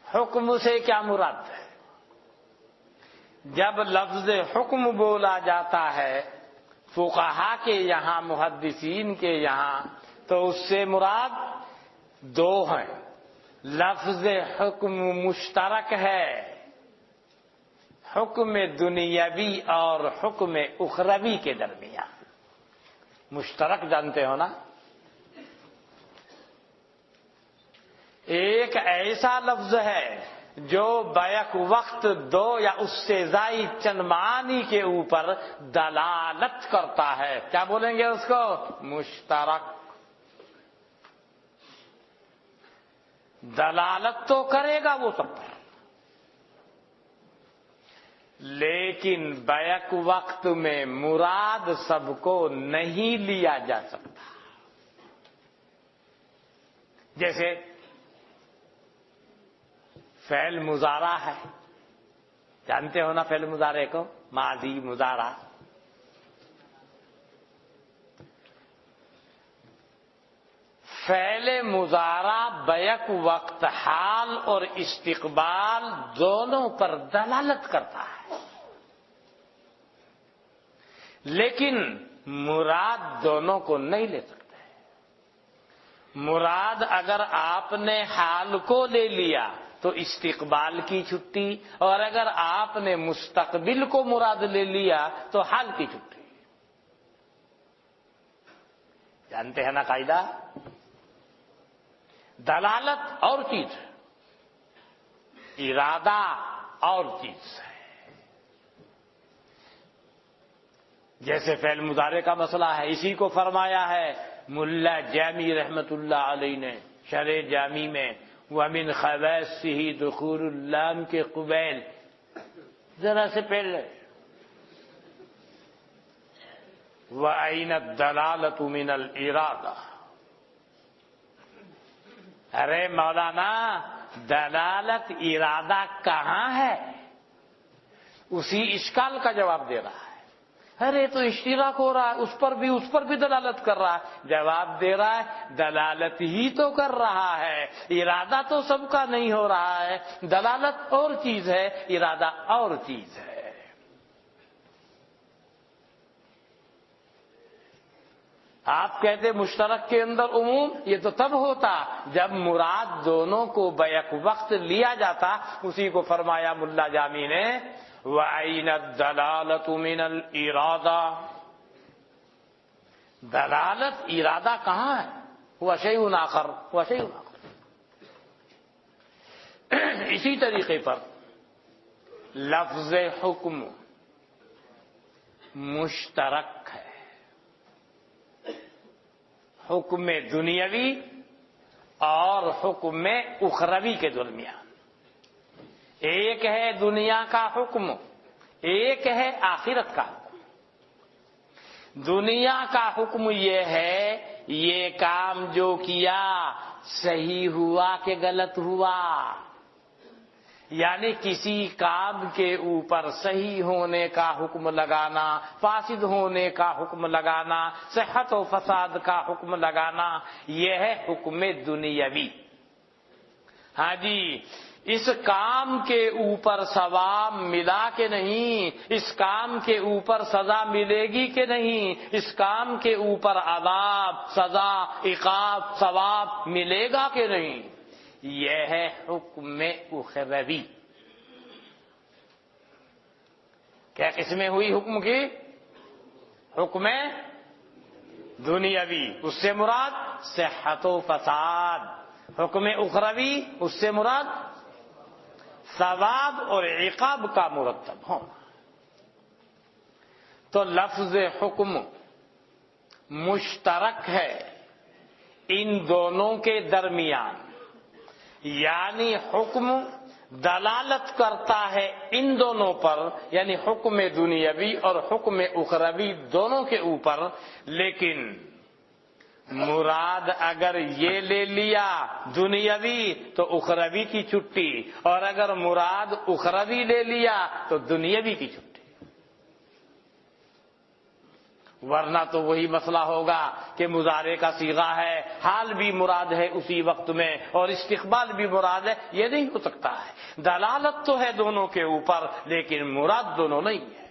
حکم سے کیا مراد ہے؟ جب لفظ حکم بولا جاتا ہے فقہا کے یہاں، محدثین کے یہاں، تو اس سے مراد دو ہیں۔ لفظ حکم مشترک ہے، حکم دنیاوی اور حکم اخروی کے درمیان۔ مشترک جانتے ہو نا؟ ایک ایسا لفظ ہے جو بیک وقت دو یا اس سے زائد چند معانی کے اوپر دلالت کرتا ہے، کیا بولیں گے اس کو؟ مشترک۔ دلالت تو کرے گا وہ سب پر، لیکن بیک وقت میں مراد سب کو نہیں لیا جا سکتا۔ جیسے فعل مضارع ہے، جانتے ہو نا فعل مضارع کو؟ ماضی مضارع۔ فعل مضارع بیک وقت حال اور استقبال دونوں پر دلالت کرتا ہے، لیکن مراد دونوں کو نہیں لے سکتے۔ مراد اگر آپ نے حال کو لے لیا تو استقبال کی چھٹی، اور اگر آپ نے مستقبل کو مراد لے لیا تو حال کی چھٹی۔ جانتے ہیں نا قاعدہ؟ دلالت اور چیز ہے، ارادہ اور چیز ہے۔ جیسے فعل مضارع کا مسئلہ ہے، اسی کو فرمایا ہے ملا جامی رحمت اللہ علیہ نے شرح جامی میں، وَمِنْ خَوَاصِّهِ دُخُولُ اللَّامِ کے قبیل، ذرا سے پہلے وَأَيْنَ الدَّلَالَةُ مِنَ الْإِرَادَةِ۔ ارے مولانا، دلالت ارادہ کہاں ہے؟ اسی اشکال کا جواب دے رہا ہے۔ ارے تو اشتراک ہو رہا ہے، اس پر بھی دلالت کر رہا ہے۔ جواب دے رہا ہے دلالت ہی تو کر رہا ہے، ارادہ تو سب کا نہیں ہو رہا ہے۔ دلالت اور چیز ہے، ارادہ اور چیز ہے۔ آپ کہتے مشترک کے اندر عموم، یہ تو تب ہوتا جب مراد دونوں کو بیک وقت لیا جاتا۔ اسی کو فرمایا ملا جامی نے وَأَيْنَ الدَّلَالَةُ مِنَ الْإِرَادَةِ۔ دلالت ارادہ کہاں ہے؟ ہوا شیء آخر، ہوا شیء آخر۔ اسی طریقے پر لفظ حکم مشترک ہے، حکم دنیاوی اور حکم اخروی کے درمیان۔ ایک ہے دنیا کا حکم، ایک ہے آخرت کا حکم۔ دنیا کا حکم یہ ہے یہ کام جو کیا صحیح ہوا کہ غلط ہوا، یعنی کسی کام کے اوپر صحیح ہونے کا حکم لگانا، فاسد ہونے کا حکم لگانا، صحت و فساد کا حکم لگانا، یہ ہے حکم دنیاوی۔ ہاں جی، اس کام کے اوپر ثواب ملا کہ نہیں، اس کام کے اوپر سزا ملے گی کہ نہیں، اس کام کے اوپر عذاب، سزا، عقاب، ثواب ملے گا کہ نہیں، یہ ہے حکم اخروی۔ کیا قسمیں ہوئی حکم کی؟ حکم دنیاوی، اس سے مراد صحت و فساد۔ حکم اخروی، اس سے مراد ثواب اور عقاب کا مرتب ہونا۔ تو لفظ حکم مشترک ہے ان دونوں کے درمیان، یعنی حکم دلالت کرتا ہے ان دونوں پر، یعنی حکم دنیاوی اور حکم اخروی دونوں کے اوپر، لیکن مراد اگر یہ لے لیا دنیاوی تو اخروی کی چھٹی، اور اگر مراد اخروی لے لیا تو دنیاوی کی چھٹی، ورنہ تو وہی مسئلہ ہوگا کہ مضارع کا صیغہ ہے، حال بھی مراد ہے اسی وقت میں اور استقبال بھی مراد ہے، یہ نہیں ہو سکتا ہے۔ دلالت تو ہے دونوں کے اوپر لیکن مراد دونوں نہیں ہے۔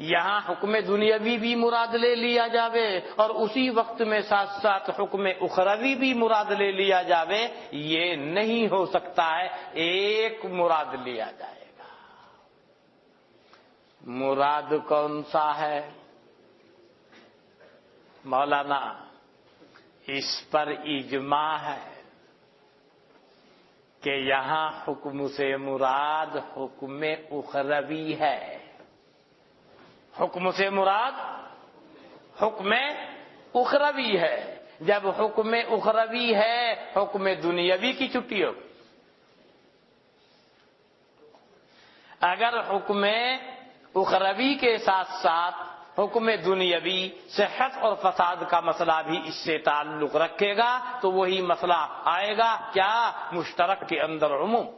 یہاں حکم دنیاوی بھی مراد لے لیا جاوے اور اسی وقت میں ساتھ ساتھ حکم اخروی بھی مراد لے لیا جاوے، یہ نہیں ہو سکتا ہے، ایک مراد لیا جائے گا۔ مراد کون سا ہے مولانا؟ اس پر اجماع ہے کہ یہاں حکم سے مراد حکم اخروی ہے۔ حکم سے مراد حکم اخروی ہے۔ جب حکم اخروی ہے حکم دنیاوی کی چھٹی ہوگی۔ اگر حکم اخروی کے ساتھ ساتھ حکم دنیاوی صحت اور فساد کا مسئلہ بھی اس سے تعلق رکھے گا تو وہی مسئلہ آئے گا، کیا؟ مشترک کے اندر عموم،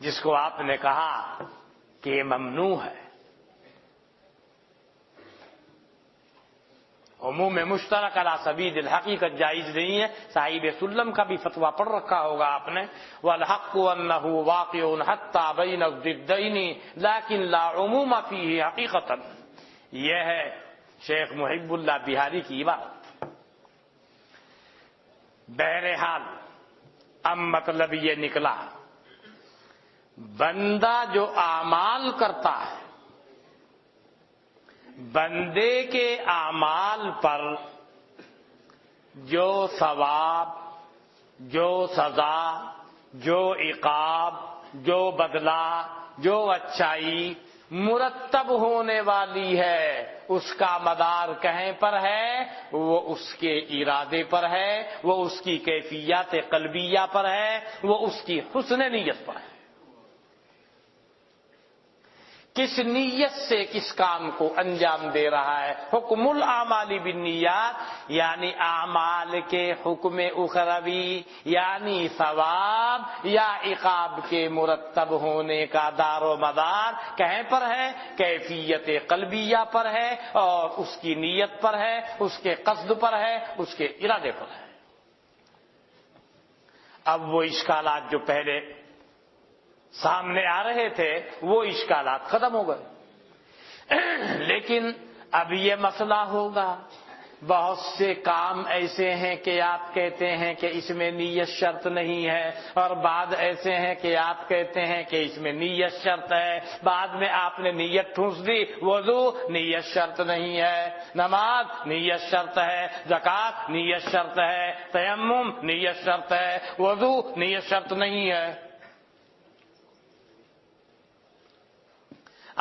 جس کو آپ نے کہا کہ یہ ممنوع ہے۔ عموم مشترک علی سبیل الحقیقت جائز نہیں ہے۔ صاحب سلم کا بھی فتویٰ پڑھ رکھا ہوگا آپ نے، والحق انہ واقع حتی بین الضدین لیکن لا عموم فیہ حقیقتا، یہ ہے شیخ محب اللہ بہاری کی بات۔ بہرحال اب مطلب یہ نکلا، بندہ جو اعمال کرتا ہے، بندے کے اعمال پر جو ثواب، جو سزا، جو عقاب، جو بدلہ، جو اچھائی مرتب ہونے والی ہے، اس کا مدار کہیں پر ہے؟ وہ اس کے ارادے پر ہے، وہ اس کی کیفیات قلبیہ پر ہے، وہ اس کی حسن نیت پر ہے۔ کس نیت سے کس کام کو انجام دے رہا ہے۔ حکم الاعمال بالنیات یعنی اعمال کے حکم اخروی، یعنی ثواب یا عقاب کے مرتب ہونے کا دار و مدار کہیں پر ہے؟ کیفیت قلبیہ پر ہے اور اس کی نیت پر ہے، اس کے قصد پر ہے، اس کے ارادے پر ہے۔ اب وہ اشکالات جو پہلے سامنے آ رہے تھے وہ اشکالات ختم ہو گئے، لیکن اب یہ مسئلہ ہوگا، بہت سے کام ایسے ہیں کہ آپ کہتے ہیں کہ اس میں نیت شرط نہیں ہے، اور بعد ایسے ہیں کہ آپ کہتے ہیں کہ اس میں نیت شرط ہے، بعد میں آپ نے نیت ٹھونس دی، وضو نیت شرط نہیں ہے، نماز نیت شرط ہے، زکوٰۃ نیت شرط ہے، تیمم نیت شرط ہے، وضو نیت شرط نہیں ہے۔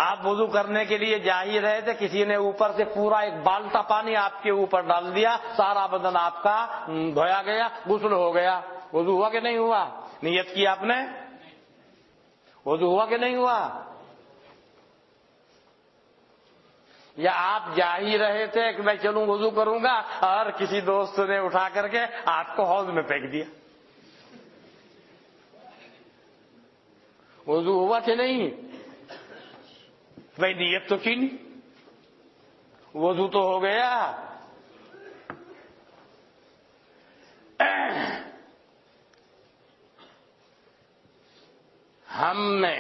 آپ وضو کرنے کے لیے جا ہی رہے تھے، کسی نے اوپر سے پورا ایک بالٹا پانی آپ کے اوپر ڈال دیا، سارا بدن آپ کا دھویا گیا، غسل ہو گیا، وضو ہوا کہ نہیں ہوا؟ نیت کی آپ نے، وضو ہوا کہ نہیں ہوا؟ یا آپ جا ہی رہے تھے کہ میں چلوں وضو کروں گا اور کسی دوست نے اٹھا کر کے آپ کو حوض میں پھینک دیا، وضو ہوا کہ نہیں؟ بھائی نیت تو کی نہیں، وضو تو ہو گیا۔ ہم نے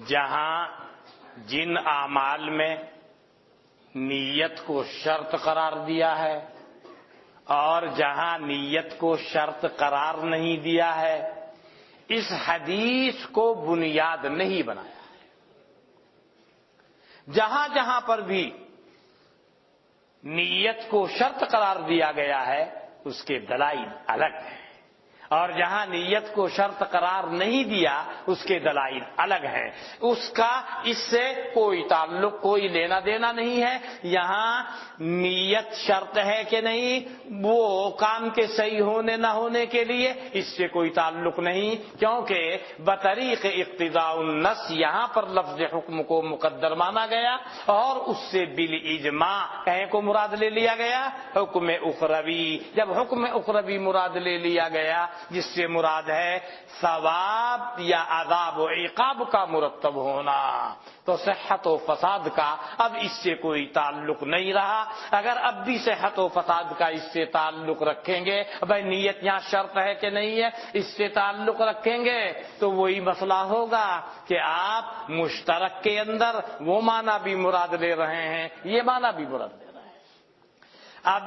جہاں جن اعمال میں نیت کو شرط قرار دیا ہے اور جہاں نیت کو شرط قرار نہیں دیا ہے، اس حدیث کو بنیاد نہیں بنایا۔ جہاں جہاں پر بھی نیت کو شرط قرار دیا گیا ہے اس کے دلائل الگ ہیں، اور جہاں نیت کو شرط قرار نہیں دیا اس کے دلائل الگ ہیں، اس کا اس سے کوئی تعلق، کوئی لینا دینا نہیں ہے۔ یہاں نیت شرط ہے کہ نہیں وہ کام کے صحیح ہونے نہ ہونے کے لیے، اس سے کوئی تعلق نہیں، کیونکہ بطریق اقتضاء النص یہاں پر لفظ حکم کو مقدر مانا گیا اور اس سے بالاجماع کہیں کو مراد لے لیا گیا حکم اخروی۔ جب حکم اخروی مراد لے لیا گیا جس سے مراد ہے ثواب یا عذاب و عقاب کا مرتب ہونا، تو صحت و فساد کا اب اس سے کوئی تعلق نہیں رہا۔ اگر اب بھی صحت و فساد کا اس سے تعلق رکھیں گے، بھائی نیت یہاں شرط ہے کہ نہیں ہے، اس سے تعلق رکھیں گے تو وہی مسئلہ ہوگا کہ آپ مشترک کے اندر وہ معنی بھی مراد لے رہے ہیں، یہ معنی بھی مراد لے رہے ہیں۔ اب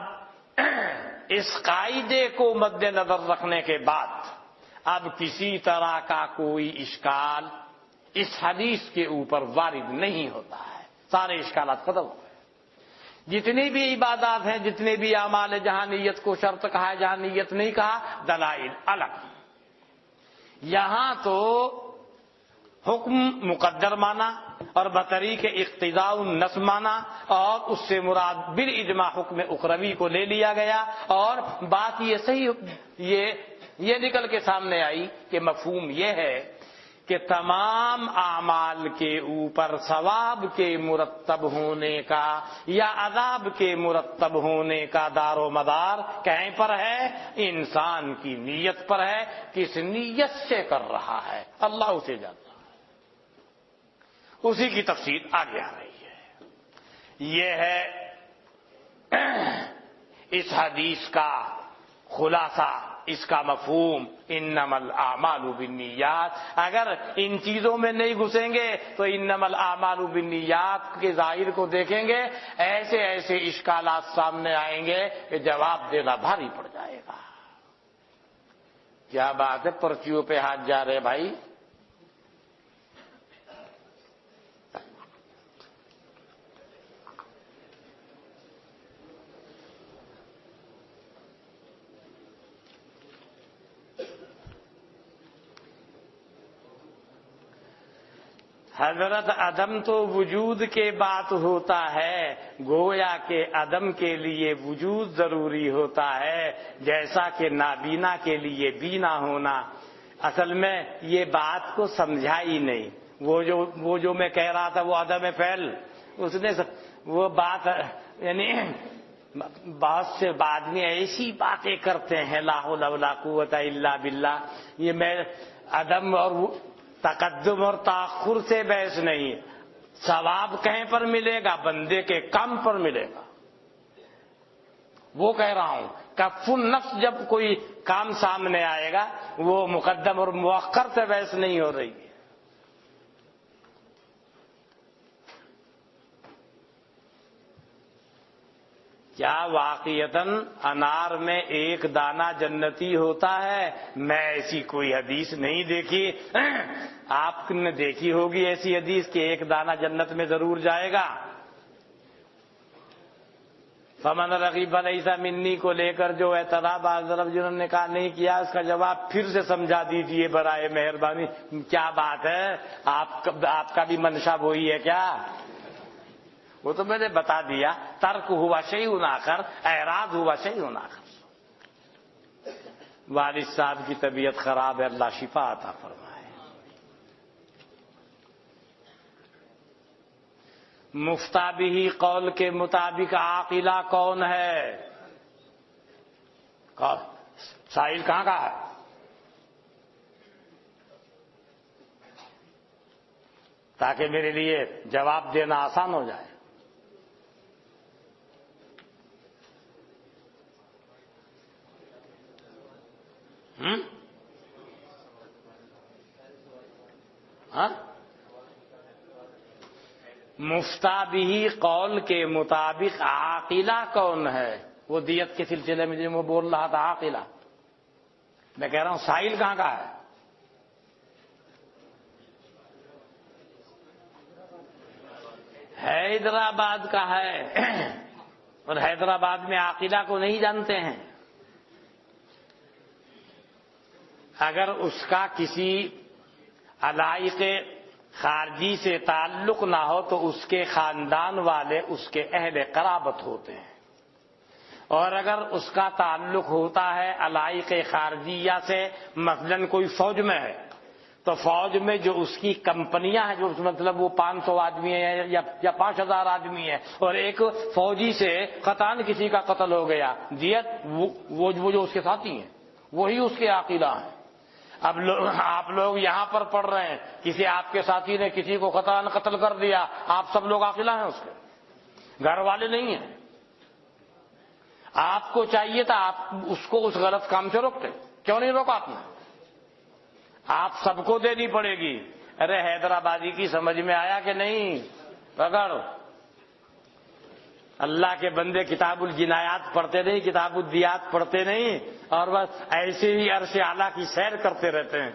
اس قاعدے کو مد نظر رکھنے کے بعد اب کسی طرح کا کوئی اشکال اس حدیث کے اوپر وارد نہیں ہوتا ہے، سارے اشکالات ختم ہو گئے۔ جتنی بھی عبادات ہیں، جتنے بھی اعمال ہیں، جہاں نیت کو شرط کہا ہے، جہاں نیت نہیں کہا، دلائل الگ۔ یہاں تو حکم مقدر مانا اور بطریق اقتضاء النص مانا، اور اس سے مراد بالاجماع حکم اخروی کو لے لیا گیا، اور بات یہ صحیح یہ نکل کے سامنے آئی کہ مفہوم یہ ہے کہ تمام اعمال کے اوپر ثواب کے مرتب ہونے کا یا عذاب کے مرتب ہونے کا دار و مدار کہیں پر ہے؟ انسان کی نیت پر ہے، کس نیت سے کر رہا ہے، اللہ اسے جانتا ہے۔ اسی کی تفصیل آگے آ رہی ہے۔ یہ ہے اس حدیث کا خلاصہ، اس کا مفہوم، انما الاعمال بالنیات۔ اگر ان چیزوں میں نہیں گھسیں گے تو انما الاعمال بالنیات کے ظاہر کو دیکھیں گے، ایسے ایسے اشکالات سامنے آئیں گے کہ جواب دینا بھاری پڑ جائے گا۔ کیا بات ہے، پرچیوں پہ ہاتھ جا رہے بھائی؟ حضرت عدم تو وجود کے بات ہوتا ہے، گویا کہ عدم کے لیے وجود ضروری ہوتا ہے، جیسا کہ نابینا کے لیے بینا ہونا۔ اصل میں یہ بات کو سمجھا ہی نہیں، وہ جو میں کہہ رہا تھا وہ عدم فعل، اس نے وہ بات یعنی بہت سے آدمی ایسی باتیں کرتے ہیں لا حول ولا قوت الا باللہ۔ یہ میں عدم اور تقدم اور تاخر سے بحث نہیں، ثواب کہیں پر ملے گا؟ بندے کے کام پر ملے گا۔ وہ کہہ رہا ہوں کف النفس جب کوئی کام سامنے آئے گا وہ مقدم اور مؤخر سے بحث نہیں ہو رہی ہے۔ کیا واقعتاً انار میں ایک دانہ جنتی ہوتا ہے؟ میں ایسی کوئی حدیث نہیں دیکھی، آپ نے دیکھی ہوگی ایسی حدیث کہ ایک دانہ جنت میں ضرور جائے گا؟ فمن رغب لیس منی کو لے کر جو اعتراض جنہوں نے کہا نہیں کیا، اس کا جواب پھر سے سمجھا دیجئے برائے مہربانی۔ کیا بات ہے، آپ کا بھی منشا وہی ہے کیا؟ وہ تو میں نے بتا دیا، ترک ہوا شیء آخر، اعراض ہوا شیء آخر۔ والد صاحب کی طبیعت خراب ہے، اللہ شفا عطا فرمائے۔ مفتہ بھی قول کے مطابق عاقلہ کون ہے؟ سائل کہاں کا ہے؟ تاکہ میرے لیے جواب دینا آسان ہو جائے۔ مفتہ بھی قول کے مطابق عاقلہ کون ہے؟ وہ دیت کے سلسلے میں جو میں بول رہا تھا عاقلہ، میں کہہ رہا ہوں سائل کہاں کا ہے؟ حیدرآباد کا ہے، اور حیدرآباد میں عاقلہ کو نہیں جانتے ہیں۔ اگر اس کا کسی علائق خارجی سے تعلق نہ ہو تو اس کے خاندان والے اس کے اہل قرابت ہوتے ہیں، اور اگر اس کا تعلق ہوتا ہے علائق خارجیہ سے، مثلاً کوئی فوج میں ہے تو فوج میں جو اس کی کمپنیاں ہیں، جو مطلب وہ 500 آدمی ہیں یا 5000 آدمی ہیں، اور ایک فوجی سے قطعاً کسی کا قتل ہو گیا، دیت وہ جو اس کے ساتھی ہیں وہی اس کے عاقلہ ہیں۔ اب آپ لوگ یہاں پر پڑھ رہے ہیں، کسی آپ کے ساتھی نے کسی کو قطعاً قتل کر دیا، آپ سب لوگ عاقلہ ہیں اس کے، گھر والے نہیں ہیں۔ آپ کو چاہیے تھا آپ اس کو اس غلط کام سے روکتے، کیوں نہیں روکا آپ نے؟ آپ سب کو دینی پڑے گی۔ ارے حیدرآبادی کی سمجھ میں آیا کہ نہیں؟ پکڑ اللہ کے بندے، کتاب الجنایات پڑھتے نہیں، کتاب الدیات پڑھتے نہیں، اور بس ایسے ہی عرش اعلیٰ کی سیر کرتے رہتے ہیں۔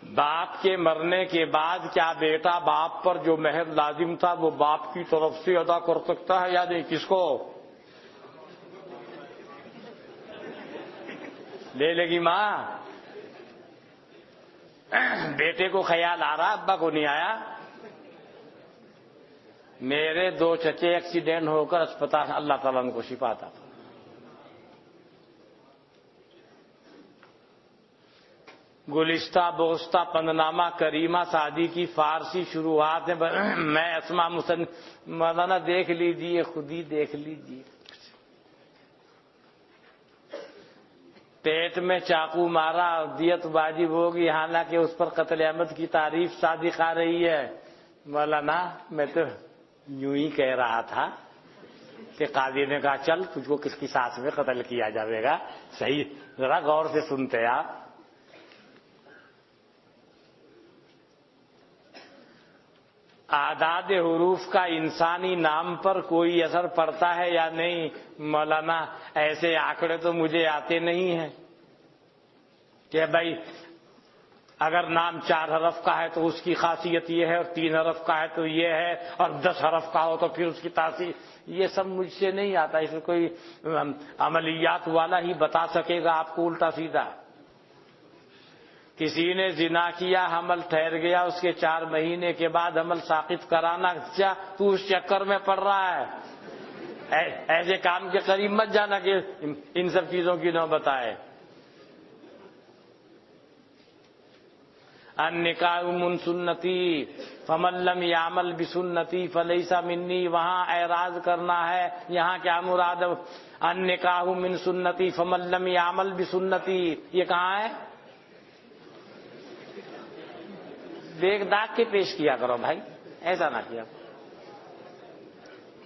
باپ کے مرنے کے بعد کیا بیٹا باپ پر جو مہر لازم تھا وہ باپ کی طرف سے ادا کر سکتا ہے یا نہیں؟ کس کو لے لے گی ماں؟ بیٹے کو خیال آ رہا، ابا کو نہیں آیا؟ میرے 2 چچے ایکسیڈنٹ ہو کر اسپتال، اللہ تعالیٰ ان کو شفا عطا فرمائے۔ گلشتہ بوستہ پندنامہ کریمہ سعدی کی فارسی شروحات ہیں، میں اسماء مولانا دیکھ لیجئے، خود ہی دیکھ لیجئے۔ پیٹ میں چاقو مارا، دیت واجب ہوگی، حالانکہ اس پر قتل عمد کی تعریف صادق آ رہی ہے۔ مولانا میں تو یوں ہی کہہ رہا تھا کہ قاضی نے کہا چل تجھ کو کس کی ساتھ میں قتل کیا جائے گا، صحیح، ذرا غور سے سنتے آپ۔ اعداد حروف کا انسانی نام پر کوئی اثر پڑتا ہے یا نہیں؟ مولانا ایسے آنکڑے تو مجھے آتے نہیں ہیں کہ بھائی اگر نام 4 حرف کا ہے تو اس کی خاصیت یہ ہے، اور 3 حرف کا ہے تو یہ ہے، اور 10 حرف کا ہو تو پھر اس کی تاثیر، یہ سب مجھ سے نہیں آتا۔ اس میں کوئی عملیات والا ہی بتا سکے گا آپ کو الٹا سیدھا۔ کسی نے زنا کیا، حمل ٹھہر گیا، اس کے 4 مہینے کے بعد حمل ساقط کرانا، کیا تو اس چکر میں پڑ رہا ہے؟ ایسے کام کے قریب مت جانا کہ ان سب چیزوں کی نوبت آئے۔ النکاح من سنتی فمن لم یعمل بسنتی فلیس منی، وہاں اعراض کرنا ہے، یہاں کیا مراد؟ النکاح من سنتی فمن لم یعمل بسنتی، یہ کہاں ہے؟ دیکھ داغ کے پیش کیا کرو بھائی، ایسا نہ کیا۔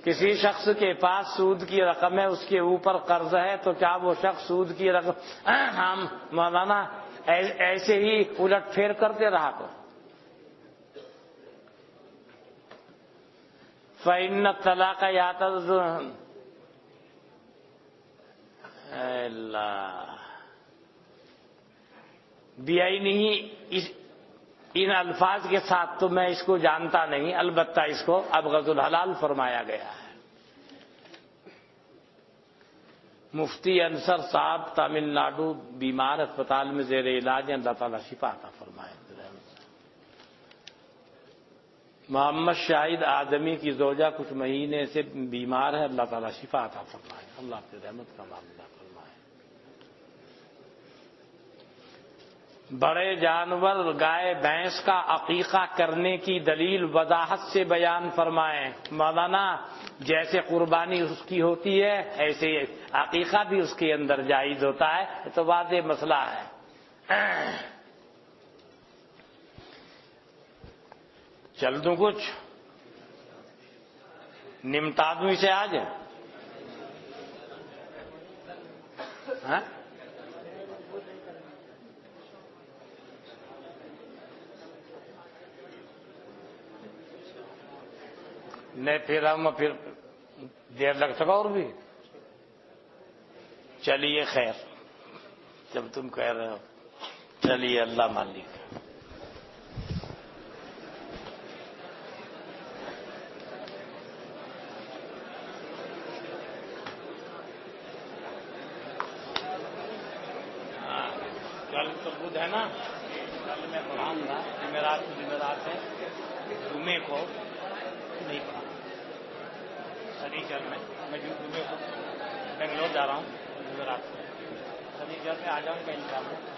کسی شخص کے پاس سود کی رقم ہے، اس کے اوپر قرض ہے، تو کیا وہ شخص سود کی رقم ہم مولانا ایسے ہی الٹ پھیر کرتے رہا کو؟ فإن الطلاق یعتض اللہ بعینہ، ان الفاظ کے ساتھ تو میں اس کو جانتا نہیں، البتہ اس کو ابغض الحلال فرمایا گیا ہے۔ مفتی انصر صاحب تامل ناڈو بیمار، اسپتال میں زیر علاج ہیں، اللہ تعالیٰ شفا عطا فرمائے۔ محمد شاہد آدمی کی زوجہ کچھ مہینے سے بیمار ہے، اللہ تعالیٰ شفا عطا فرمائے، اللہ کی رحمت کا معاملہ فرمائے۔ بڑے جانور گائے بھینس کا عقیقہ کرنے کی دلیل وضاحت سے بیان فرمائیں۔ مولانا جیسے قربانی اس کی ہوتی ہے ایسے عقیقہ بھی اس کے اندر جائز ہوتا ہے، یہ تو واضح مسئلہ ہے۔ چل دوں کچھ نمٹا دوں اسے آج؟ ہاں نہیں، پھر دیر لگ سکا اور بھی۔ چلیے خیر، جب تم کہہ رہے ہو چلیے، اللہ مالک۔ تو بدھ ہے نا، کل میں پڑھاؤں گا، جمعرات ہے، جمعے کو نہیں پڑھاؤں سنیچر میں جمعے کو بنگلور جا رہا ہوں، جمعرات سے سنیچر میں آ جاؤں گا انشاءاللہ۔